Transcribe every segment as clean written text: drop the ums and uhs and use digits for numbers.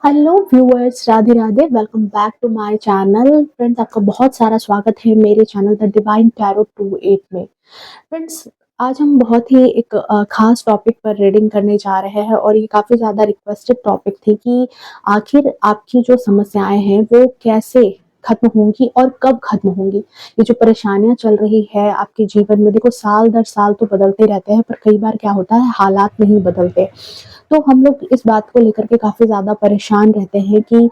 Hello viewers, Radhe Radhe. Welcome back to my channel. Friends, आपका बहुत सारा स्वागत है मेरे चैनल द डिवाइन टैरो 28 में। फ्रेंड्स, आज हम बहुत ही एक खास टॉपिक पर रीडिंग करने जा रहे हैं और ये काफ़ी ज़्यादा रिक्वेस्टेड टॉपिक थी कि आखिर आपकी जो समस्याएं हैं वो कैसे खत्म होंगी और कब खत्म होंगी। ये जो परेशानियां चल रही है आपके जीवन में, देखो साल दर साल तो बदलते रहते हैं, पर कई बार क्या होता है हालात नहीं बदलते। तो हम लोग इस बात को लेकर के काफ़ी ज़्यादा परेशान रहते हैं कि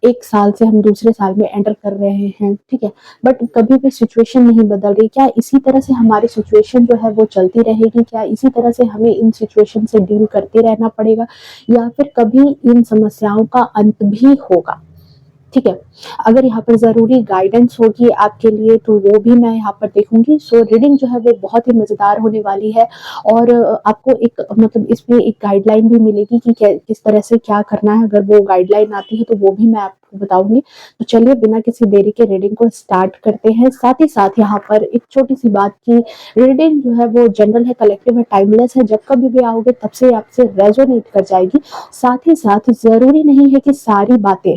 एक साल से हम दूसरे साल में एंटर कर रहे हैं, ठीक है, बट कभी भी सिचुएशन नहीं बदल रही। क्या इसी तरह से हमारी सिचुएशन जो है वो चलती रहेगी? क्या इसी तरह से हमें इन सिचुएशन से डील करते रहना पड़ेगा, या फिर कभी इन समस्याओं का अंत भी होगा? ठीक है। अगर यहाँ पर ज़रूरी गाइडेंस होगी आपके लिए तो वो भी मैं यहाँ पर देखूँगी। सो रीडिंग जो है वो बहुत ही मज़ेदार होने वाली है और आपको एक मतलब इसमें एक गाइडलाइन भी मिलेगी कि किस तरह से क्या करना है। अगर वो गाइडलाइन आती है तो वो भी मैं आपको बताऊँगी। तो चलिए बिना किसी देरी के रीडिंग को स्टार्ट करते हैं। साथ ही साथ यहाँ पर एक छोटी-सी बात की रीडिंग जो है वो जनरल है, कलेक्टिव है, टाइमलेस है। जब कभी भी आओगे तब से आपसे रेज़ोनेट कर जाएगी। साथ ही साथ ज़रूरी नहीं है कि सारी बातें,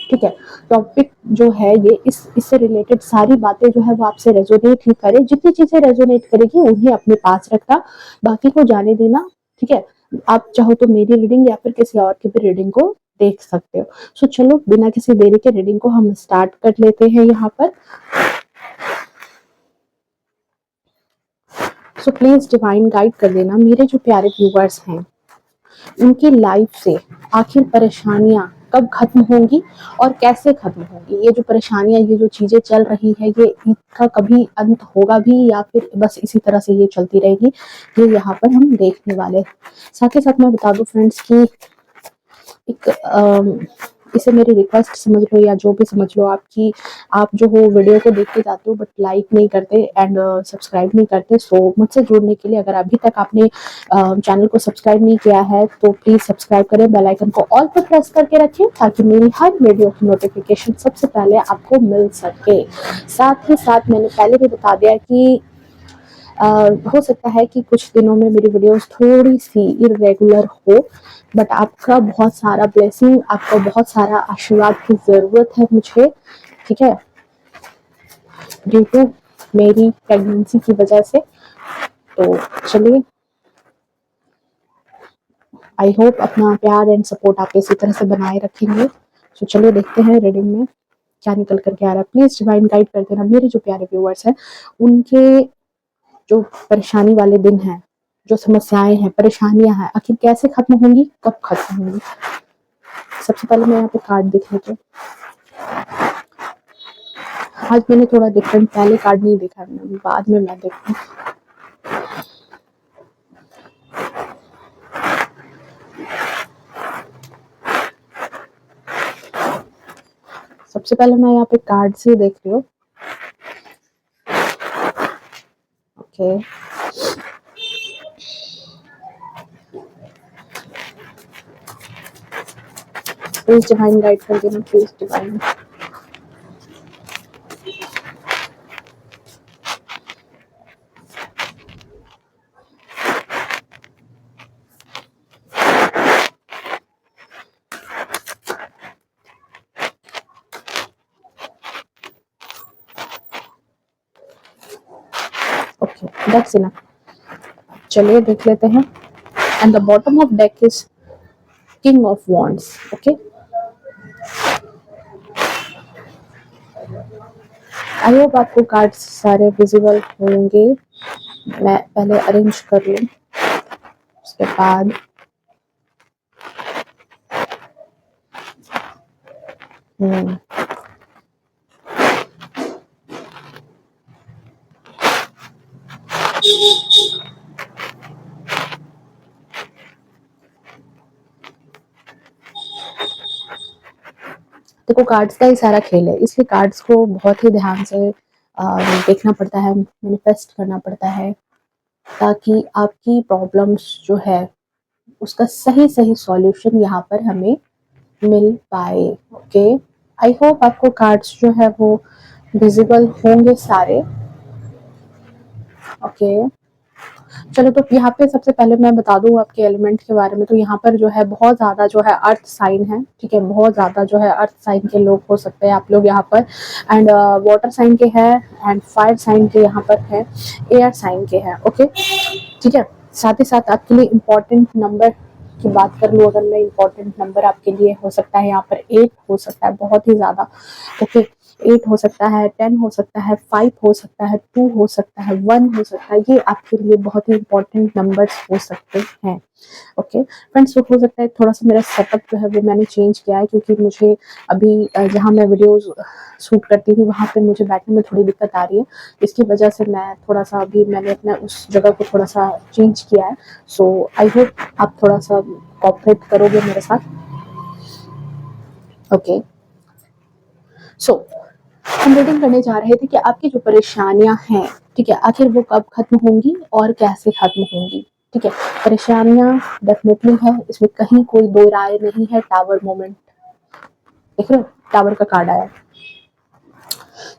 ठीक है, टॉपिक जो है ये इससे रिलेटेड सारी बातें जो है वो आपसे रेजोनेट ही करे। जितनी चीजें रेजोनेट करेगी उन्हें अपने पास रखना, बाकी को जाने देना। ठीक है। आप चाहो तो मेरी रीडिंग या फिर किसी और की भी रीडिंग को देख सकते हो। सो चलो बिना किसी देरी के रीडिंग को हम स्टार्ट कर लेते हैं यहाँ पर। सो प्लीज डिवाइन गाइड कर देना मेरे जो प्यारे व्यूवर्स हैं, उनकी लाइफ से आखिर परेशानियां कब खत्म होंगी और कैसे खत्म होंगी। ये जो परेशानियां, ये जो चीजें चल रही है, ये इनका कभी अंत होगा भी या फिर बस इसी तरह से ये चलती रहेगी, ये यहाँ पर हम देखने वाले हैं। साथ ही साथ मैं बता दूं फ्रेंड्स कि एक इसे मेरी रिक्वेस्ट समझ लो या जो भी समझ लो, आपकी आप जो हो वीडियो को देख के जाते हो बट लाइक नहीं करते एंड सब्सक्राइब नहीं करते। सो मुझसे जुड़ने के लिए अगर अभी तक आपने चैनल को सब्सक्राइब नहीं किया है तो प्लीज सब्सक्राइब करें, बेल आइकन को ऑल पर प्रेस करके रखें ताकि मेरी हर वीडियो की नोटिफिकेशन सबसे पहले आपको मिल सके। साथ ही साथ मैंने पहले भी बता दिया कि हो सकता है कि कुछ दिनों में मेरी वीडियोस थोड़ी सी इरेगुलर हो, बट आपका बहुत सारा ब्लेसिंग, आपका बहुत सारा आशीर्वाद की ज़रूरत है मुझे, ठीक है, ड्यू टू मेरी प्रेगनेंसी की वजह से। तो चलिए, आई होप अपना प्यार एंड सपोर्ट आप इसी तरह से बनाए रखेंगे। तो चलिए देखते हैं रीडिंग में क्या निकल करके आ रहा है। प्लीज डिवाइन गाइड कर देना मेरे जो प्यारे व्यूअर्स हैं, उनके जो परेशानी वाले दिन हैं, जो समस्याएं हैं, परेशानियां हैं, आखिर कैसे खत्म होंगी, कब खत्म होंगी। सबसे पहले मैं यहाँ पे कार्ड देख लेती हूँ। आज मैंने थोड़ा डिफरेंट, पहले कार्ड नहीं देखा मैंने, बाद में मैं देखती हूँ। सबसे पहले मैं यहाँ पे कार्ड से देख रही हूँ। ओके, प्लीज डिवाइन गाइड कर देना, please divine. Okay, that's enough. चलिए देख लेते हैं। And the bottom of deck is king of wands. Okay, I hope आपको कार्ड्स सारे विजिबल होंगे। मैं पहले अरेंज कर लूँ, उसके बाद देखो कार्ड्स का ही सारा खेल है, इसलिए कार्ड्स को बहुत ही ध्यान से देखना पड़ता है, मैनिफेस्ट करना पड़ता है, ताकि आपकी प्रॉब्लम्स जो है उसका सही सही सॉल्यूशन यहाँ पर हमें मिल पाए। ओके, आई होप आपको कार्ड्स जो है वो विजिबल होंगे सारे। ओके, चलो तो यहाँ पे सबसे पहले मैं बता दूँ आपके एलिमेंट के बारे में। तो यहाँ पर जो है बहुत ज़्यादा जो है अर्थ साइन है, ठीक है? बहुत ज़्यादा जो है अर्थ साइन के लोग हो सकते हैं आप लोग यहाँ पर, एंड वाटर साइन के हैं, एंड फायर साइन के यहाँ पर है, एयर साइन के हैं, ओके, ठीक है? साथ ही साथ आपके लिए इम्पोर्टेंट नंबर की बात कर लूँ अगर मैं, इम्पोर्टेंट नंबर आपके लिए हो सकता है यहाँ पर 8 हो सकता है, बहुत ही ज़्यादा, ओके? 8 हो सकता है, 10 हो सकता है, 5 हो सकता है, 2 हो सकता है, 1 हो सकता है। ये आपके लिए बहुत ही इम्पोर्टेंट नंबर्स हो सकते हैं, ओके फ्रेंड्स। तो हो सकता है थोड़ा-सा मेरा सेटअप जो है वो मैंने चेंज किया है, क्योंकि मुझे अभी जहाँ मैं वीडियोज़ शूट करती थी वहाँ पे मुझे बैठने में थोड़ी दिक्कत आ रही है। इसकी वजह से मैं थोड़ा-सा अभी मैंने अपना उस जगह को थोड़ा-सा चेंज किया है। सो आई होप आप थोड़ा-सा कोऑपरेट करोगे मेरे साथ, ओके। सो हम रीडिंग करने जा रहे थे कि आपकी जो परेशानियां हैं, ठीक है, आखिर वो कब खत्म होंगी और कैसे खत्म होंगी, ठीक है? परेशानियां डेफिनेटली है, इसमें कहीं कोई दो राय नहीं है। टावर मोमेंट देख रहे हो, टावर का कार्ड आया।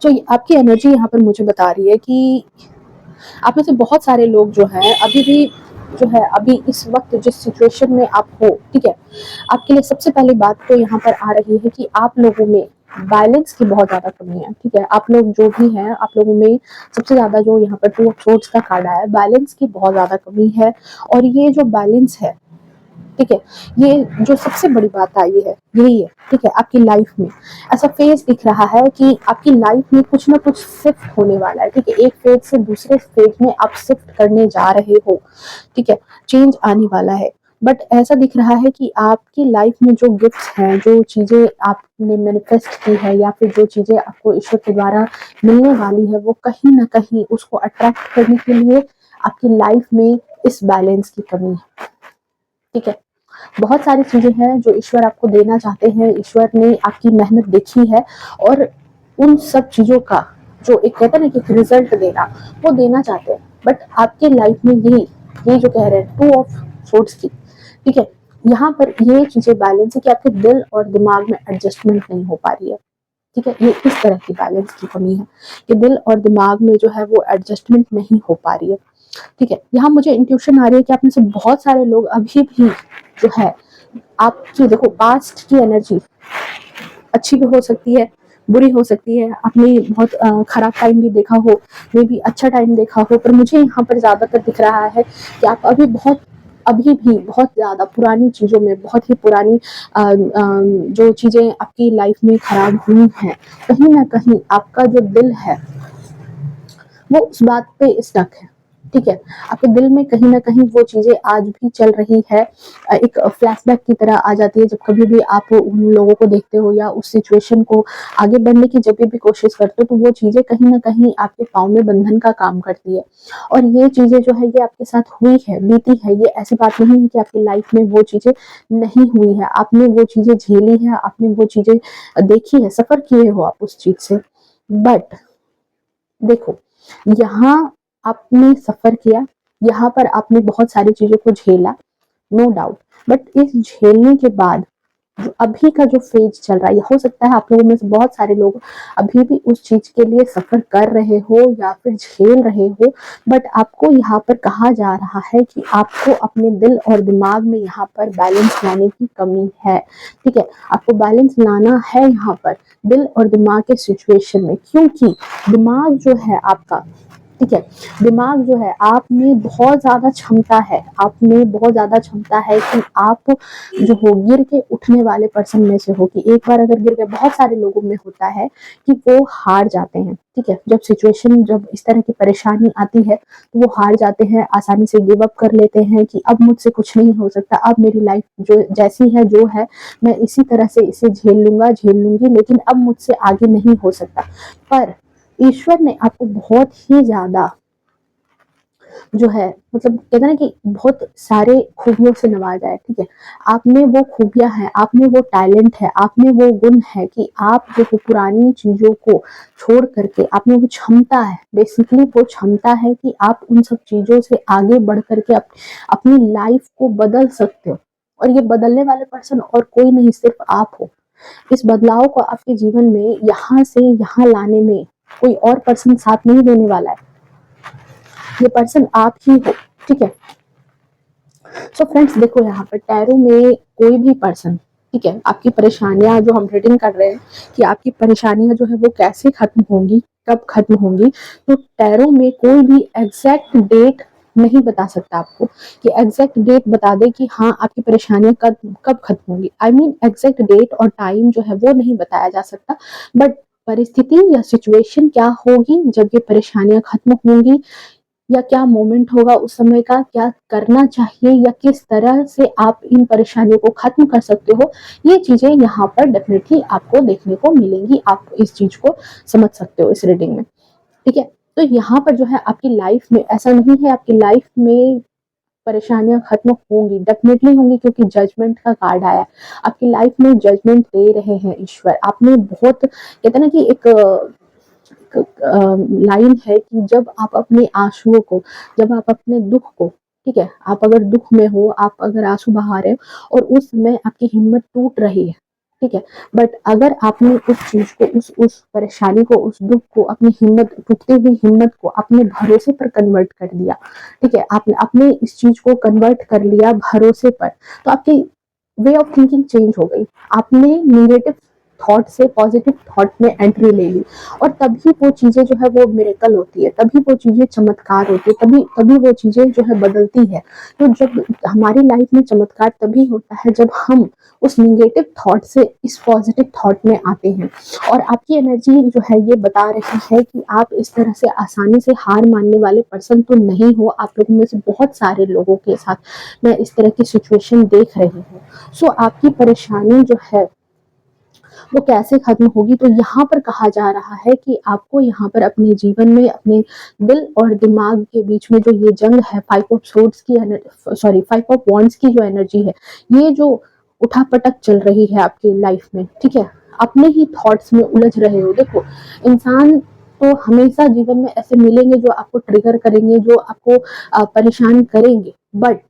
तो आपकी एनर्जी यहाँ पर मुझे बता रही है कि आप में से बहुत सारे लोग जो है अभी भी जो है अभी इस वक्त जिस सिचुएशन में आप हो, ठीक है, आपके लिए सबसे पहली बात तो यहाँ पर आ रही है कि आप लोगों में बैलेंस की बहुत ज्यादा कमी है, ठीक है? आप लोग जो भी हैं, आप लोगों में सबसे ज्यादा जो यहाँ पर 2 ऑफ सोर्ड्स का कार्ड आया है, बैलेंस की बहुत ज्यादा कमी है। और ये जो बैलेंस है, ठीक है, ये जो सबसे बड़ी बात आई है यही है, ठीक है? आपकी लाइफ में ऐसा फेज दिख रहा है कि आपकी लाइफ में कुछ ना कुछ शिफ्ट होने वाला है, ठीक है? एक फेज से दूसरे फेज में आप शिफ्ट करने जा रहे हो, ठीक है? चेंज आने वाला है। बट ऐसा दिख रहा है कि आपकी लाइफ में जो गिफ्ट्स हैं, जो चीजें आपने मैनिफेस्ट की है, या फिर जो चीजें आपको ईश्वर के द्वारा मिलने वाली है, वो कहीं ना कहीं उसको अट्रैक्ट करने के लिए आपकी लाइफ में इस बैलेंस की कमी है, ठीक है? बहुत सारी चीजें हैं जो ईश्वर आपको देना चाहते हैं, ईश्वर ने आपकी मेहनत देखी है, और उन सब चीजों का जो एक कहते हैं ना कि रिजल्ट देना, वो देना चाहते हैं। बट आपके लाइफ में ये जो कह रहे हैं 2 ऑफ सोर्ड्स की, ठीक है, यहाँ पर ये चीजें बैलेंस है कि आपके दिल और दिमाग में एडजस्टमेंट नहीं हो पा रही है, ठीक है? ये इस तरह की बैलेंस की कमी है कि दिल और दिमाग में जो है वो एडजस्टमेंट नहीं हो पा रही है, ठीक है? यहाँ मुझे इंट्यूशन आ रही है कि आप में से बहुत सारे लोग अभी भी जो है, आपकी देखो पास्ट की एनर्जी अच्छी भी हो सकती है, बुरी हो सकती है। आपने बहुत खराब टाइम भी देखा हो, मे भी अच्छा टाइम देखा हो, पर मुझे यहाँ पर ज्यादातर दिख रहा है कि आप अभी भी बहुत ज्यादा पुरानी चीजों में, बहुत ही पुरानी जो चीजें आपकी लाइफ में खराब हुई हैं, कहीं ना कहीं आपका जो दिल है वो उस बात पे स्टक है, ठीक है? आपके दिल में कहीं ना कहीं वो चीजें आज भी चल रही है। एक फ्लैशबैक की तरह आ जाती है जब कभी भी आप उन लोगों को देखते हो या उस सिचुएशन को आगे बढ़ने की जब भी कोशिश करते हो, तो वो चीजें कहीं ना कहीं आपके पाँव में बंधन का काम करती है। और ये चीजें जो है ये आपके साथ हुई है, बीती है। ये ऐसी बात नहीं है कि आपकी लाइफ में वो चीजें नहीं हुई है, आपने वो चीजें झेली है, आपने वो चीजें देखी है, सफर किए हो आप उस चीज से। बट देखो, यहाँ आपने सफर किया, यहाँ पर आपने बहुत सारी चीजों को झेला, नो डाउट। बट इस झेलने के बाद जो अभी का जो फेज चल रहा है, हो सकता है आप लोगों में से बहुत सारे लोग अभी भी उस चीज के लिए सफर कर रहे हो या फिर झेल रहे हो। बट आपको यहाँ पर कहा जा रहा है कि आपको अपने दिल और दिमाग में यहाँ पर बैलेंस लाने की कमी है, ठीक है? आपको बैलेंस लाना है यहाँ पर दिल और दिमाग के सिचुएशन में, क्योंकि दिमाग जो है आपका, ठीक है, दिमाग जो है आप में बहुत ज्यादा क्षमता है, आप में बहुत ज्यादा क्षमता है कि आप जो हो गिर के उठने वाले पर्सन में से हो, कि एक बार अगर गिर गए, बहुत सारे लोगों में होता है कि वो हार जाते हैं, ठीक है? जब सिचुएशन, जब इस तरह की परेशानी आती है तो वो हार जाते हैं, आसानी से गिव अप कर लेते हैं कि अब मुझसे कुछ नहीं हो सकता, अब मेरी लाइफ जो जैसी है जो है मैं इसी तरह से इसे झेल लूंगा, झेल लूंगी, लेकिन अब मुझसे आगे नहीं हो सकता। पर ईश्वर ने आपको बहुत ही ज्यादा जो है, मतलब कहते हैं ना कि बहुत सारे खूबियों से नवाजा है, ठीक है? आप में वो खूबियां हैं, आप में वो टैलेंट है, आप में वो गुण है कि आप जो है पुरानी चीजों को छोड़ करके, आप में वो क्षमता है, बेसिकली वो क्षमता है कि आप उन सब चीजों से आगे बढ़ करके अपनी लाइफ को बदल सकते हो। और ये बदलने वाले पर्सन और कोई नहीं, सिर्फ आप हो। इस बदलाव को आपके जीवन में यहाँ से यहाँ लाने में कोई और पर्सन साथ नहीं देने वाला है, ये पर्सन आप ही हो, ठीक है। सो फ्रेंड्स देखो, यहाँ पर टैरो में कोई भी पर्सन, ठीक है, आपकी परेशानियां जो हम रीडिंग कर रहे हैं कि आपकी परेशानियां जो है वो कैसे खत्म होंगी, कब खत्म होंगी, तो टैरो में कोई भी एग्जैक्ट डेट नहीं बता सकता आपको कि एग्जैक्ट डेट बता दे कि हाँ आपकी परेशानियां कब कब खत्म होंगी। आई मीन एग्जैक्ट डेट और टाइम जो है वो नहीं बताया जा सकता, बट परिस्थिति या सिचुएशन क्या होगी जब ये परेशानियां खत्म होंगी, या क्या मोमेंट होगा उस समय का, क्या करना चाहिए, या किस तरह से आप इन परेशानियों को खत्म कर सकते हो, ये चीजें यहाँ पर डेफिनेटली आपको देखने को मिलेंगी। आप इस चीज को समझ सकते हो इस रीडिंग में, ठीक है। तो यहाँ पर जो है आपकी लाइफ में ऐसा नहीं है आपकी लाइफ में परेशानियां खत्म होंगी, डेफिनेटली होंगी, क्योंकि जजमेंट का कार्ड आया। आपकी लाइफ में जजमेंट दे रहे हैं ईश्वर। आपने बहुत, कहते हैं ना कि एक लाइन है कि जब आप अपने आंसुओं को, जब आप अपने दुख को, ठीक है, आप अगर दुख में हो, आप अगर आंसू बहा रहे हो और उस समय आपकी हिम्मत टूट रही है, ठीक है, बट अगर आपने उस चीज को, उस परेशानी को, उस दुख को, अपनी हिम्मत, टूटती हुई हिम्मत को अपने भरोसे पर कन्वर्ट कर दिया, ठीक है, आपने अपने इस चीज को कन्वर्ट कर लिया भरोसे पर, तो आपकी वे ऑफ थिंकिंग चेंज हो गई। आपने निगेटिव थॉट से पॉजिटिव थॉट में एंट्री ले ली, और तभी वो चीजें जो है वो मिरेकल होती है, तभी वो चीजें चमत्कार होती है, तभी तभी वो चीजें जो है बदलती है। तो जब हमारी लाइफ में चमत्कार तभी होता है जब हम उस निगेटिव थॉट से इस पॉजिटिव थॉट में आते हैं। और आपकी एनर्जी जो है ये बता रही है कि आप इस तरह से आसानी से हार मानने वाले पर्सन तो नहीं हो। आप लोगों में से बहुत सारे लोगों के साथ मैं इस तरह की सिचुएशन देख रही हूँ। सो आपकी परेशानी जो है वो कैसे खत्म होगी, तो यहाँ पर कहा जा रहा है कि आपको यहाँ पर अपने जीवन में, अपने दिल और दिमाग के बीच में जो ये जंग है, फाइव ऑफ सोर्ड्स की, सॉरी, फाइव ऑफ वॉन्ड्स की जो एनर्जी है, ये जो उठापटक चल रही है आपकी लाइफ में, ठीक है, अपने ही थॉट्स में उलझ रहे हो। देखो, इंसान तो हमेशा जीवन में ऐसे मिलेंगे जो आपको ट्रिगर करेंगे, जो आपको परेशान करेंगे, बट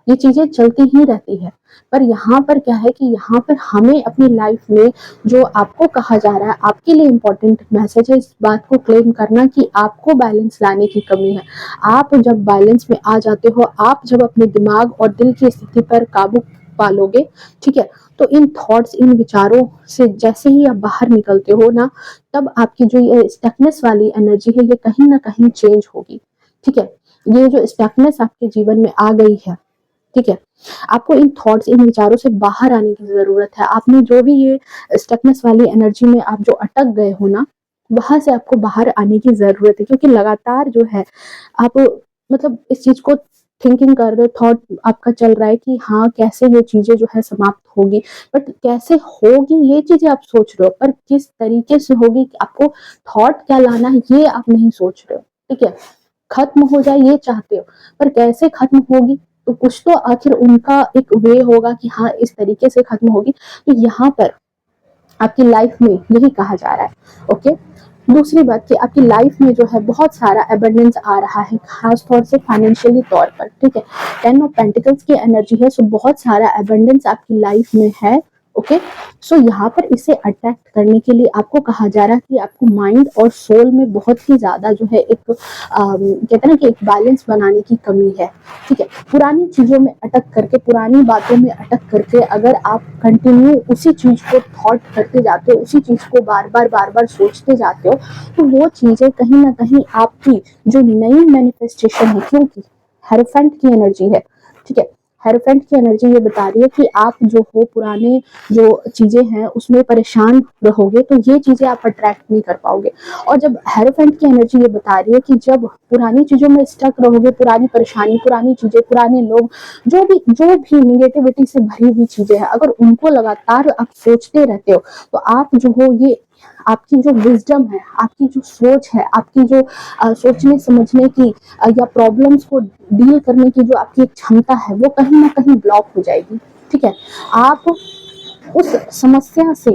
ये चीजें चलती ही रहती है। पर यहाँ पर क्या है कि यहाँ पर हमें अपनी लाइफ में जो आपको कहा जा रहा है, आपके लिए इम्पोर्टेंट मैसेज है इस बात को क्लेम करना कि आपको बैलेंस लाने की कमी है। आप जब बैलेंस में आ जाते हो, आप जब अपने दिमाग और दिल की स्थिति पर काबू पालोगे, ठीक है, तो इन थॉट्स, इन विचारों से जैसे ही आप बाहर निकलते हो ना, तब आपकी जो ये स्टकनेस वाली एनर्जी है ये कहीं ना कहीं चेंज होगी, ठीक है। ये जो स्टकनेस आपके जीवन में आ गई है, ठीक है, आपको इन थॉट्स, इन विचारों से बाहर आने की जरूरत है। आपने जो भी ये स्टकनेस वाली एनर्जी में आप जो अटक गए हो ना, वहां से आपको बाहर आने की जरूरत है, क्योंकि लगातार जो है आप, मतलब इस चीज को थिंकिंग कर रहे हो, थॉट आपका चल रहा है कि हाँ कैसे ये चीजें जो है समाप्त होगी, बट कैसे होगी ये चीजें आप सोच रहे हो, पर किस तरीके से होगी, आपको थॉट क्या लाना है ये आप नहीं सोच रहे हो, ठीक है। खत्म हो जाए ये चाहते हो, पर कैसे खत्म होगी, तो कुछ तो आखिर उनका एक वे होगा कि हाँ इस तरीके से खत्म होगी। तो यहाँ पर आपकी लाइफ में यही कहा जा रहा है, ओके। दूसरी बात कि आपकी लाइफ में जो है बहुत सारा एबंडेंस आ रहा है, खास तौर से फाइनेंशियली तौर पर, ठीक है। टेन ऑफ पेंटिकल्स की एनर्जी है, सो बहुत सारा एबंडेंस आपकी लाइफ में है, ओके। सो यहाँ पर इसे अट्रैक्ट करने के लिए आपको कहा जा रहा है कि आपको माइंड और सोल में बहुत ही ज्यादा जो है एक कहते हैं ना कि एक बैलेंस बनाने की कमी है, ठीक है। पुरानी चीजों में अटक करके, पुरानी बातों में अटक करके अगर आप कंटिन्यू उसी चीज को थॉट करते जाते हो, उसी चीज को बार बार सोचते जाते हो, तो वो चीजें कहीं ना कहीं आपकी जो नई मैनिफेस्टेशन है, क्योंकि हेरोफेंट की एनर्जी है, ठीक है, हेरोफेंट की एनर्जी ये बता रही है कि आप जो हो पुराने जो चीजें हैं उसमें परेशान रहोगे, तो ये चीजें आप अट्रैक्ट नहीं कर पाओगे। और जब हेरोफेंट की एनर्जी ये बता रही है कि जब पुरानी चीजों में स्टक रहोगे, पुरानी परेशानी, पुरानी चीजें, पुराने लोग, जो भी निगेटिविटी से भरी हुई चीजें हैं, अगर उनको लगातार आप सोचते रहते हो, तो आप जो हो, ये आपकी जो विजडम है, आपकी जो सोच है, आपकी जो सोचने समझने की या प्रॉब्लम्स को डील करने की जो आपकी एक क्षमता है, वो कहीं ना कहीं ब्लॉक हो जाएगी, ठीक है। आप उस समस्या से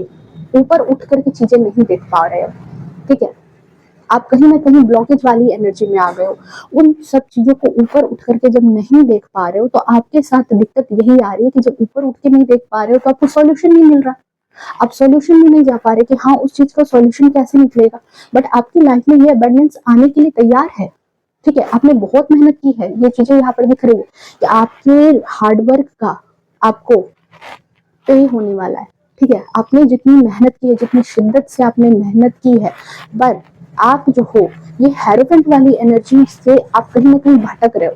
ऊपर उठ करके चीजें नहीं देख पा रहे हो, ठीक है। आप कहीं ना कहीं ब्लॉकेज वाली एनर्जी में आ गए हो। उन सब चीजों को ऊपर उठ करके जब नहीं देख पा रहे हो, तो आपके साथ दिक्कत यही आ रही है कि जब ऊपर उठ के नहीं देख पा रहे हो तो आपको सॉल्यूशन नहीं मिल रहा। आप सॉल्यूशन में नहीं जा पा रहे कि हाँ उस चीज का सॉल्यूशन कैसे निकलेगा, बट आपकी लाइफ में ये अबंडेंस आने के लिए तैयार है, ठीक है, आपने बहुत मेहनत की है, ये चीजें यहाँ पर दिख रही है कि आपके हार्डवर्क का आपको पे होने वाला है। ठीक है, आपने जितनी मेहनत की है, जितनी शिद्दत से आपने मेहनत की है, पर आप जो हो ये हेरोफेंट वाली एनर्जी से आप कहीं ना कहीं भटक रहे हो।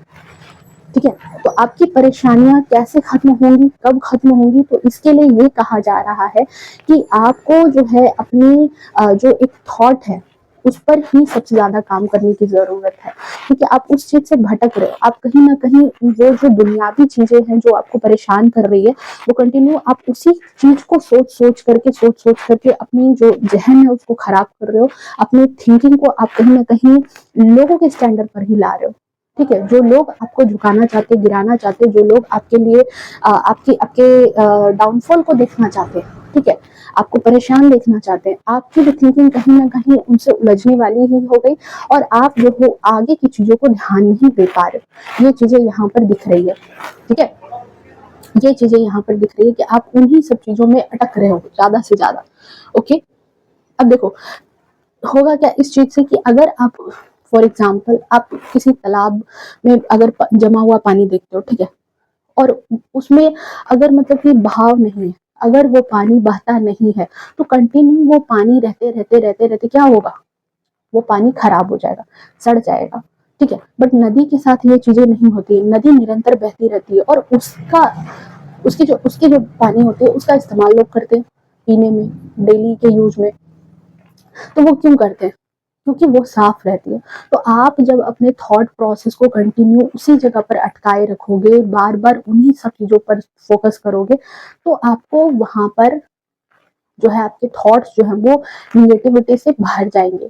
ठीक है, तो आपकी परेशानियां कैसे खत्म होंगी, कब खत्म होंगी, तो इसके लिए ये कहा जा रहा है कि आपको जो है अपनी जो एक थॉट है उस पर ही सबसे ज्यादा काम करने की जरूरत है। ठीक है, आप उस चीज से भटक रहे हो, आप कहीं ना कहीं वो जो दुनियावी चीजें हैं जो आपको परेशान कर रही है, वो कंटिन्यू आप उसी चीज को सोच सोच करके अपनी जो जहन है उसको खराब कर रहे हो। अपनी थिंकिंग को आप कहीं ना कहीं लोगों के स्टैंडर्ड पर ही ला रहे हो। ठीक है, जो लोग आपको झुकाना चाहते, गिराना चाहते, जो लोग आपके लिए आपके आपके डाउनफॉल को देखना चाहते हैं, ठीक है, आपको परेशान देखना चाहते हैं, आपकी भी थिंकिंग कहीं ना कहीं उनसे उलझने वाली ही हो गई और आप जो हो आगे की चीजों को ध्यान नहीं दे पा रहे हो। ये चीजें यहाँ पर दिख रही है। ठीक है, ये चीजें यहाँ पर दिख रही है कि आप उन्हीं सब चीजों में अटक रहे हो ज्यादा से ज्यादा। ओके, अब देखो होगा क्या इस चीज से कि अगर आप फॉर एग्जाम्पल आप किसी तालाब में अगर जमा हुआ पानी देखते हो, ठीक है, और उसमें अगर मतलब कि बहाव नहीं है, अगर वो पानी बहता नहीं है, तो कंटिन्यू वो पानी रहते रहते रहते रहते क्या होगा, वो पानी खराब हो जाएगा, सड़ जाएगा। ठीक है, बट नदी के साथ ये चीजें नहीं होती, नदी निरंतर बहती रहती है और उसके जो पानी होते हैं उसका इस्तेमाल लोग करते हैं पीने में, डेली के यूज में। तो वो क्यों करते हैं, क्योंकि वो साफ रहती है। तो आप जब अपने थॉट प्रोसेस को कंटिन्यू उसी जगह पर अटकाए रखोगे, बार बार उन्हीं सब चीजों पर फोकस करोगे, तो आपको वहां पर जो है आपके थॉट्स जो है वो निगेटिविटी से भर जाएंगे।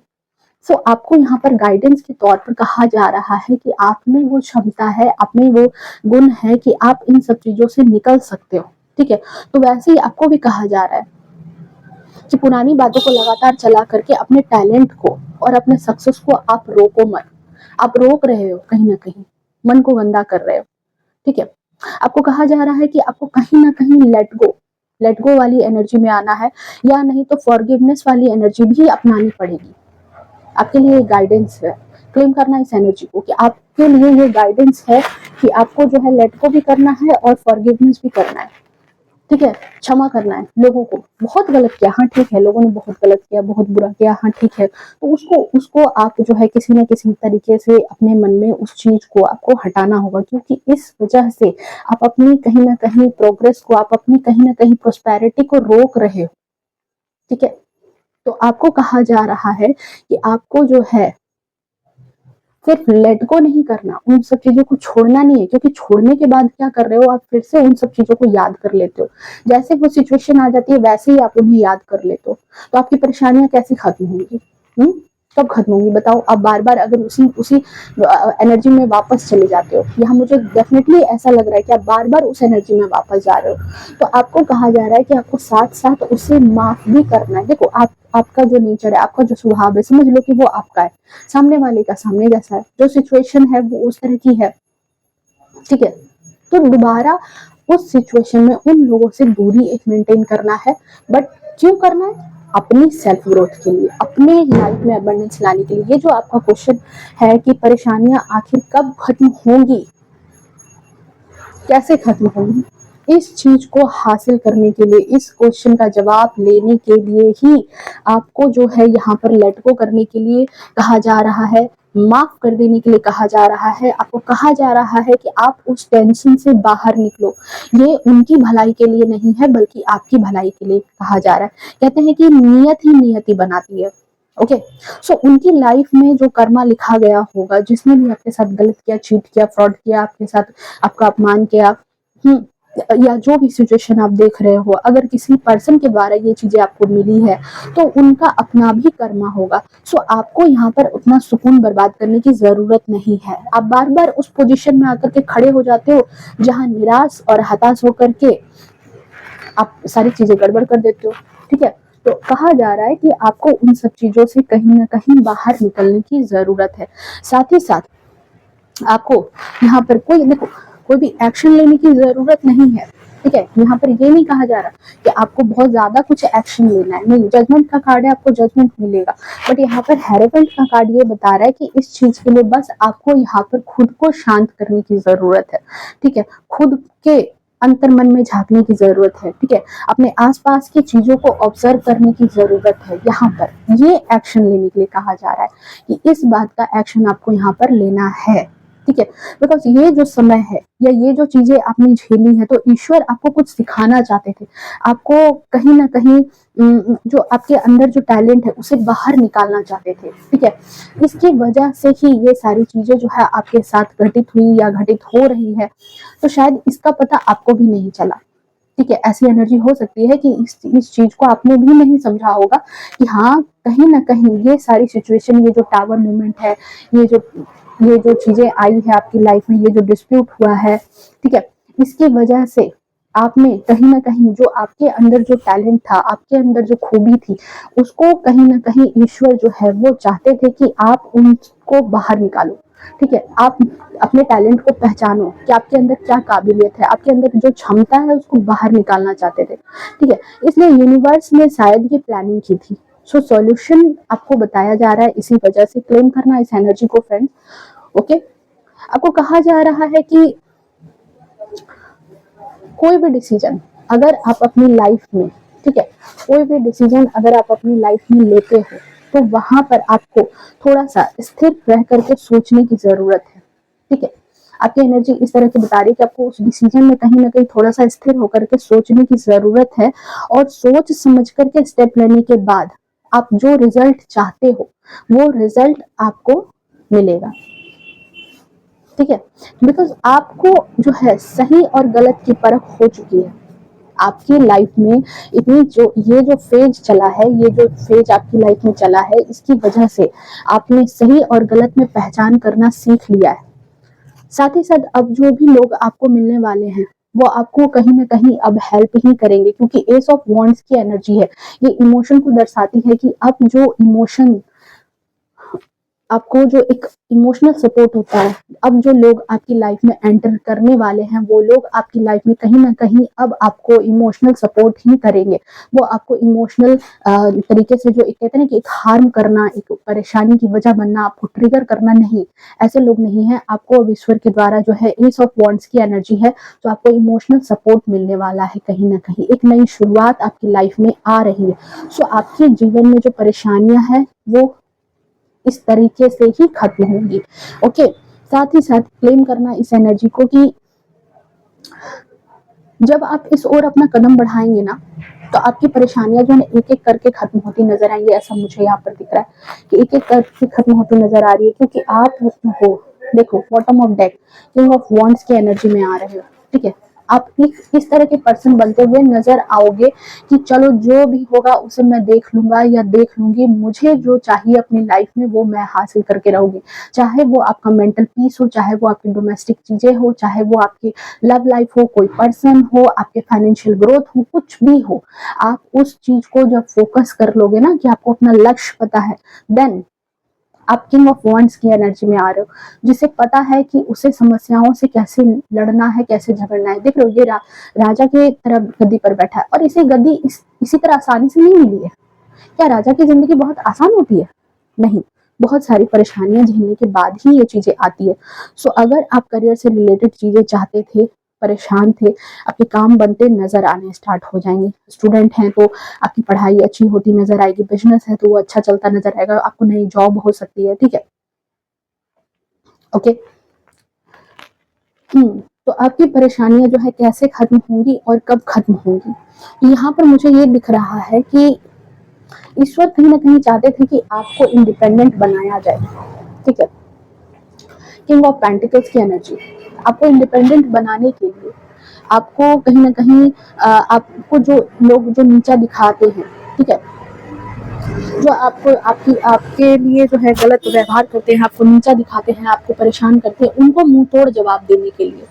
सो आपको यहाँ पर गाइडेंस के तौर पर कहा जा रहा है कि आप में वो क्षमता है, आप में वो गुण है कि आप इन सब चीजों से निकल सकते हो। ठीक है, तो वैसे ही आपको भी कहा जा रहा है कि पुरानी बातों को लगातार चला करके अपने टैलेंट को और अपने सक्सेस को आप रोको मत। आप रोक रहे हो कहीं ना कहीं, मन को गंदा कर रहे हो। ठीक है, आपको कहा जा रहा है कि आपको कहीं ना कहीं लेट गो वाली एनर्जी में आना है, या नहीं तो फॉरगिवनेस वाली एनर्जी भी अपनानी पड़ेगी। आपके लिए गाइडेंस है, क्लेम करना इस एनर्जी को कि आपके लिए ये गाइडेंस है कि आपको जो है लेट गो भी करना है और फॉरगिवनेस भी करना है। ठीक है, क्षमा करना है लोगों को, बहुत गलत किया, हाँ ठीक है, लोगों ने बहुत गलत किया, बहुत बुरा किया, हाँ ठीक है, तो उसको उसको आप जो है किसी न किसी तरीके से अपने मन में उस चीज को आपको हटाना होगा, क्योंकि इस वजह से आप अपनी कहीं ना कहीं प्रोग्रेस को, आप अपनी कहीं ना कहीं प्रोस्पेरिटी को रोक रहे हो। ठीक है, तो आपको कहा जा रहा है कि आपको जो है सिर्फ लेट गो नहीं करना, उन सब चीजों को छोड़ना नहीं है, क्योंकि छोड़ने के बाद क्या कर रहे हो, आप फिर से उन सब चीजों को याद कर लेते हो। जैसे वो सिचुएशन आ जाती है वैसे ही आप उन्हें याद कर लेते हो, तो आपकी परेशानियां कैसे खत्म होंगी? कब खत्म होंगी बताओ? आप बार बार अगर उसी उसी एनर्जी में वापस चले जाते हो, यहाँ मुझे डेफिनेटली ऐसा लग रहा है कि आप बार बार उस एनर्जी में वापस जा रहे हो। तो आपको कहा जा रहा है कि आपको साथ साथ उसे माफ भी करना है। देखो आपका जो नेचर है, आपका जो स्वभाव है, समझ लो कि वो आपका है, सामने वाले का सामने जैसा है, जो सिचुएशन है वो उस तरह की है। ठीक है, तो दोबारा उस सिचुएशन में उन लोगों से दूरी एक मेंटेन करना है। बट क्यों करना है? अपनी सेल्फ ग्रोथ के लिए, अपने लाइफ में अबंडेंस लाने के लिए। ये जो आपका क्वेश्चन है कि परेशानियां आखिर कब खत्म होंगी, कैसे खत्म होंगी, इस चीज को हासिल करने के लिए, इस क्वेश्चन का जवाब लेने के लिए ही आपको जो है यहाँ पर लेट गो करने के लिए कहा जा रहा है, माफ कर देने के लिए कहा जा रहा है। आपको कहा जा रहा है कि आप उस टेंशन से बाहर निकलो। ये उनकी भलाई के लिए नहीं है, बल्कि आपकी भलाई के लिए कहा जा रहा है। कहते हैं कि नियत ही नियति बनाती है। ओके, सो उनकी लाइफ में जो कर्मा लिखा गया होगा, जिसने भी आपके साथ गलत किया, चीट किया, फ्रॉड किया आपके साथ, आपका अपमान किया, या जो भी सिचुएशन आप देख रहे हो, अगर किसी पर्सन के द्वारा ये चीजें आपको मिली है, तो उनका अपना भी कर्मा होगा। सो आपको यहाँ पर उतना सुकून बर्बाद करने की जरूरत नहीं है। आप बार बार उस पोजीशन में आकर के खड़े हो जाते हो जहां निराश और हताश होकर के आप सारी चीजें गड़बड़ कर देते हो। ठीक है, तो कहा जा रहा है कि आपको उन सब चीजों से कहीं ना कहीं बाहर निकलने की जरूरत है। साथ ही साथ आपको यहाँ पर कोई देखो, कोई भी एक्शन लेने की जरूरत नहीं है। ठीक है, यहाँ पर ये नहीं कहा जा रहा कि आपको बहुत ज्यादा कुछ एक्शन लेना है, नहीं, जजमेंट का कार्ड है, आपको जजमेंट मिलेगा। बट यहाँ पर हेरोफेंट का कार्ड ये बता रहा है कि इस चीज के लिए बस आपको यहाँ पर खुद को शांत करने की जरूरत है। ठीक है, खुद के अंतर मन में झांकने की जरूरत है। ठीक है, अपने आसपास की चीजों को ऑब्जर्व करने की जरूरत है। यहाँ पर ये एक्शन लेने के लिए कहा जा रहा है कि इस बात का एक्शन आपको यहाँ पर लेना है। ठीक है, बिकॉज ये जो समय है या ये जो चीजें आपने झेली है, तो ईश्वर आपको कुछ सिखाना चाहते थे, आपको कहीं ना कहीं जो आपके अंदर जो टैलेंट है उसे बाहर निकालना चाहते थे। ठीक है, इसकी वजह से ही ये सारी चीजें जो है आपके साथ घटित हुई या घटित हो रही है, तो शायद इसका पता आपको भी नहीं चला। ठीक है, ऐसी एनर्जी हो सकती है कि इस चीज को आपने भी नहीं समझा होगा कि हाँ, कहीं ना कहीं ये सारी सिचुएशन, ये जो टावर मूवमेंट है, ये जो चीजें आई है आपकी लाइफ में, ये जो डिस्प्यूट हुआ है, ठीक है, इसकी वजह से आपने कहीं ना कहीं जो आपके अंदर जो टैलेंट था, आपके अंदर जो खूबी थी, उसको कहीं ना कहीं ईश्वर जो है वो चाहते थे कि आप उनको बाहर निकालो। ठीक है, आप अपने टैलेंट को पहचानो कि आपके अंदर क्या काबिलियत है, आपके अंदर जो क्षमता है उसको बाहर निकालना चाहते थे। ठीक है, इसलिए यूनिवर्स ने शायद ये प्लानिंग की थी। सो सॉल्यूशन आपको बताया जा रहा है, इसी वजह से क्लेम करना इस एनर्जी को फ्रेंड्स। ओके, आपको कहा जा रहा है कि कोई भी डिसीजन अगर आप अपनी लाइफ में, ठीक है, कोई भी डिसीजन अगर आप अपनी लाइफ में लेते हो, तो वहां पर आपको थोड़ा सा स्थिर रह करके सोचने की जरूरत है। ठीक है, आपकी एनर्जी इस तरह की बता रही है कि आपको उस डिसीजन में कहीं ना कहीं थोड़ा सा स्थिर होकर के सोचने की जरूरत है, और सोच समझ करके स्टेप लेने के बाद आप जो रिजल्ट चाहते हो वो रिजल्ट आपको मिलेगा। ठीक है, बिकॉज आपको जो है सही और गलत की परख हो चुकी है आपकी लाइफ में। इतनी जो ये जो फेज चला है, ये जो फेज आपकी लाइफ में चला है, इसकी वजह से आपने सही और गलत में पहचान करना सीख लिया है। साथ ही साथ अब जो भी लोग आपको मिलने वाले हैं वो आपको कहीं ना कहीं अब हेल्प ही करेंगे, क्योंकि एस ऑफ वॉन्ड्स की एनर्जी है, ये इमोशन को दर्शाती है कि अब जो इमोशन आपको, जो एक इमोशनल सपोर्ट होता है, अब जो लोग आपकी लाइफ में एंटर करने वाले हैं वो लोग आपकी लाइफ में कहीं ना कहीं अब आपको इमोशनल सपोर्ट ही करेंगे। वो आपको इमोशनल तरीके से, जो एक कहते हैं ना कि एक हार्म करना, एक परेशानी की वजह बनना, आपको ट्रिगर करना, नहीं, ऐसे लोग नहीं है। आपको अब ईश्वर के द्वारा जो है एस ऑफ वॉन्ड्स की एनर्जी है, तो आपको इमोशनल सपोर्ट मिलने वाला है। कहीं ना कहीं एक नई शुरुआत आपकी लाइफ में आ रही है। सो आपके जीवन में जो परेशानियां हैं वो इस तरीके से ही खत्म होंगी। ओके, साथ ही साथ क्लेम करना इस एनर्जी को कि जब आप इस ओर अपना कदम बढ़ाएंगे ना, तो आपकी परेशानियां जो है एक एक करके खत्म होती नजर आएंगी। ऐसा मुझे यहाँ पर दिख रहा है कि एक एक करके खत्म होती नजर आ रही है, क्योंकि आप हो, देखो, bottom of deck, king of wands की एनर्जी में आ रहे हो। ठीक है, आप इस तरह के पर्सन बनते हुए नजर आओगे कि चलो जो भी होगा उसे मैं देख लूंगा या देख लूंगी, मुझे जो चाहिए अपनी लाइफ में वो मैं हासिल करके रहूंगी। चाहे वो आपका मेंटल पीस हो, चाहे वो आपकी डोमेस्टिक चीजें हो, चाहे वो आपकी लव लाइफ हो, कोई पर्सन हो, आपके फाइनेंशियल ग्रोथ हो, कुछ भी हो, आप उस चीज को जब फोकस कर लोगे ना कि आपको अपना लक्ष्य पता है, देन आप किंग ऑफ वॉन्ड्स की एनर्जी में आ रहे हो, जिसे पता है कि उसे समस्याओं से कैसे लड़ना है, कैसे झगड़ना है। देख लो, ये राजा के तरह गद्दी पर बैठा है, और इसे गद्दी इसी तरह आसानी से नहीं मिली है। क्या राजा की जिंदगी बहुत आसान होती है? नहीं, बहुत सारी परेशानियां झेलने के बाद ही ये चीजें आती है। सो अगर आप करियर से रिलेटेड चीजें चाहते थे, परेशान थे, आपके काम बनते नजर आने स्टार्ट हो जाएंगे। स्टूडेंट हैं तो आपकी पढ़ाई अच्छी होती नजर आएगी, बिजनेस है तो वो अच्छा चलता नजर आएगा, आपको नई जॉब हो सकती है। ठीक है, ओके। तो आपकी परेशानियां जो है कैसे खत्म होंगी और कब खत्म होंगी, यहाँ पर मुझे ये दिख रहा है कि ईश्वर कहीं ना कहीं चाहते थे कि आपको इंडिपेंडेंट बनाया जाए। ठीक है, किंग ऑफ पेंटिकल्स की एनर्जी, आपको इंडिपेंडेंट बनाने के लिए आपको कहीं ना कहीं आपको जो लोग जो नीचा दिखाते हैं, ठीक है, जो आपको आपके लिए जो है गलत व्यवहार करते हैं, आपको नीचा दिखाते हैं, आपको परेशान करते हैं, उनको मुंह तोड़ जवाब देने के लिए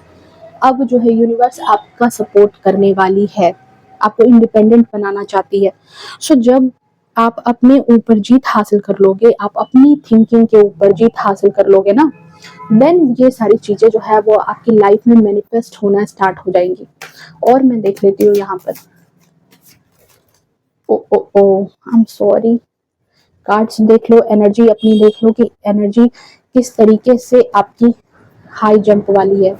अब जो है यूनिवर्स आपका सपोर्ट करने वाली है, आपको इंडिपेंडेंट बनाना चाहती है। सो जब आप अपने ऊपर जीत हासिल कर लोगे, आप अपनी थिंकिंग के ऊपर जीत हासिल कर लोगे ना, देन ये सारी चीजें जो है वो आपकी लाइफ में मैनिफेस्ट होना स्टार्ट हो जाएंगी। और मैं देख लेती हूँ यहाँ पर, ओ ओ ओ आई एम सॉरी, कार्ड्स देख लो, एनर्जी अपनी देख लो कि एनर्जी किस तरीके से आपकी हाई जंप वाली है।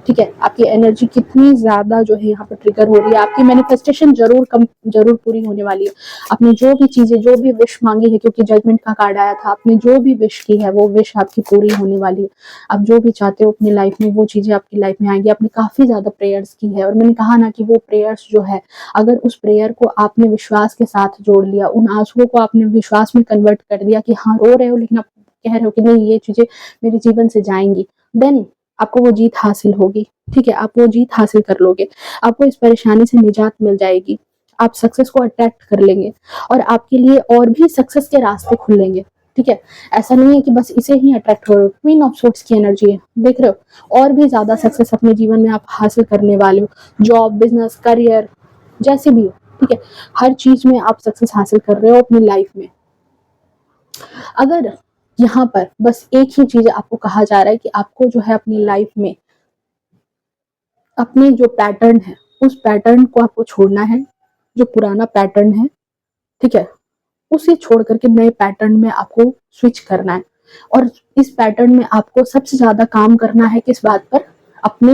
ठीक है, आपकी एनर्जी कितनी ज्यादा जो है यहाँ पर ट्रिगर हो रही है, आपकी मैनिफेस्टेशन जरूर पूरी होने वाली है। आपने जो भी चीजें, जो भी विश मांगी है, क्योंकि जजमेंट का कार्ड आया था, आपने जो भी विश की है वो विश आपकी पूरी होने वाली है। आप जो भी चाहते हो अपनी लाइफ में वो चीजें आपकी लाइफ में आएंगी। आपने काफी ज्यादा प्रेयर्स की है, और मैंने कहा ना कि वो प्रेयर्स जो है, अगर उस प्रेयर को आपने विश्वास के साथ जोड़ लिया, उन आंसुओं को आपने विश्वास में कन्वर्ट कर दिया कि हाँ रो रहे हो लेकिन आप कह रहे हो कि नहीं ये चीजें मेरे जीवन से जाएंगी, देन आपको वो जीत हासिल होगी। ठीक है, आप वो जीत हासिल कर लोगे, आपको इस परेशानी से निजात मिल जाएगी, आप सक्सेस को अट्रैक्ट कर लेंगे, और आपके लिए और भी सक्सेस के रास्ते खुलेंगे। ठीक है, ऐसा नहीं है कि बस इसे ही अट्रैक्ट करो, क्वीन ऑफ सोर्ट्स की एनर्जी है, देख रहे हो, और भी ज्यादा सक्सेस अपने जीवन में आप हासिल करने वाले हो, जॉब, बिजनेस, करियर, जैसे भी हो। ठीक है, हर चीज में आप सक्सेस हासिल कर रहे हो अपनी लाइफ में। अगर यहाँ पर बस एक ही चीज आपको कहा जा रहा है कि आपको जो है अपनी लाइफ में अपने जो पैटर्न है उस पैटर्न को आपको छोड़ना है, जो पुराना पैटर्न है, ठीक है, उसे छोड़ करके नए पैटर्न में आपको स्विच करना है। और इस पैटर्न में आपको सबसे ज्यादा काम करना है किस बात पर, अपने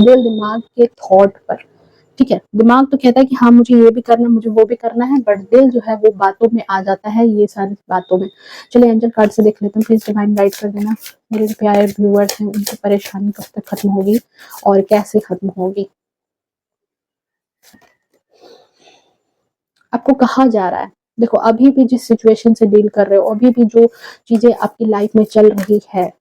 दिल दिमाग के थॉट पर। ठीक है, दिमाग तो कहता है कि हाँ मुझे ये भी करना, मुझे वो भी करना है, बट दिल जो है वो बातों में आ जाता है, ये सारी बातों में। चलिए एंजल कार्ड से देख लेते हैं, प्लीज डिवाइन गाइड कर देना मेरे जो प्यारे व्यूअर्स हैं, उनकी परेशानी कब तक खत्म होगी और कैसे खत्म होगी। आपको कहा जा रहा है, देखो अभी भी जिस सिचुएशन से डील कर रहे हो, अभी भी जो चीजें आपकी लाइफ में चल रही है,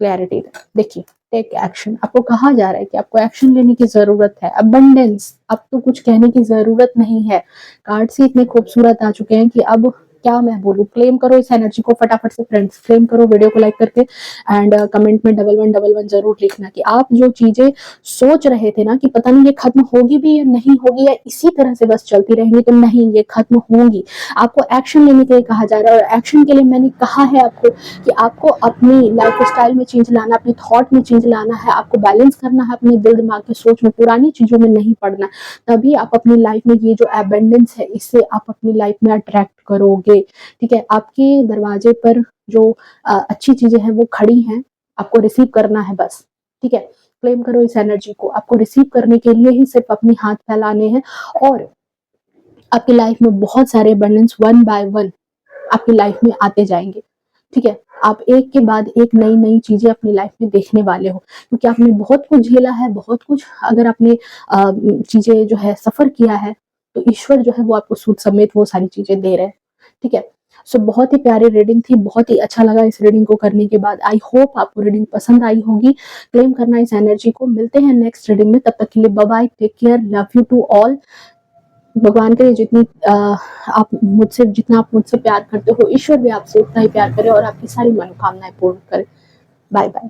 क्लैरिटी देखिए, टेक एक्शन। आपको कहा जा रहा है कि आपको एक्शन लेने की जरूरत है, अबंडेंस, अब तो कुछ कहने की जरूरत नहीं है। कार्ड से इतने खूबसूरत आ चुके हैं कि अब क्या मैं बोलूं। क्लेम करो इस एनर्जी को फटाफट से फ्रेंड्स, क्लेम करो वीडियो को लाइक करके, एंड कमेंट में 1111 जरूर लिखना कि आप जो चीजें सोच रहे थे ना कि पता नहीं ये खत्म होगी भी या नहीं होगी, या इसी तरह से बस चलती रहेंगी, तो नहीं, ये खत्म होंगी। आपको एक्शन लेने के लिए कहा जा रहा है, और एक्शन के लिए मैंने कहा है आपको कि आपको अपनी लाइफ स्टाइल में चेंज लाना, अपने थॉट में चेंज लाना है, आपको बैलेंस करना है अपने दिल दिमाग की सोच में, पुरानी चीजों में नहीं पड़ना। तभी आप अपनी लाइफ में ये जो एबेंडेंस है इससे आप अपनी लाइफ में अट्रैक्ट करोगे। ठीक है, आपके दरवाजे पर जो अच्छी चीजें हैं वो खड़ी हैं, आपको रिसीव करना है बस। ठीक है, क्लेम करो इस एनर्जी को, आपको रिसीव करने के लिए ही सिर्फ अपने हाथ फैलाने हैं, और आपकी लाइफ में बहुत सारे अबंडेंस वन बाय वन आपकी लाइफ में आते जाएंगे। ठीक है, आप एक के बाद एक नई नई चीजें अपनी लाइफ में देखने वाले हो, क्योंकि आपने बहुत कुछ झेला है, बहुत कुछ, अगर आपने चीजें जो है सफर किया है, तो ईश्वर जो है वो आपको सूद समेत वो सारी चीजें दे रहे हैं। ठीक है, सो बहुत ही प्यारी रीडिंग थी, बहुत ही अच्छा लगा इस रीडिंग को करने के बाद। आई होप आपको रीडिंग पसंद आई होगी। क्लेम करना इस एनर्जी को, मिलते हैं नेक्स्ट रीडिंग में, तब तक के लिए bye bye, take care, love you to all. भगवान करे जितनी आप मुझसे प्यार करते हो, ईश्वर भी आपसे उतना ही प्यार करे और आपकी सारी मनोकामनाएं पूर्ण करे। Bye bye.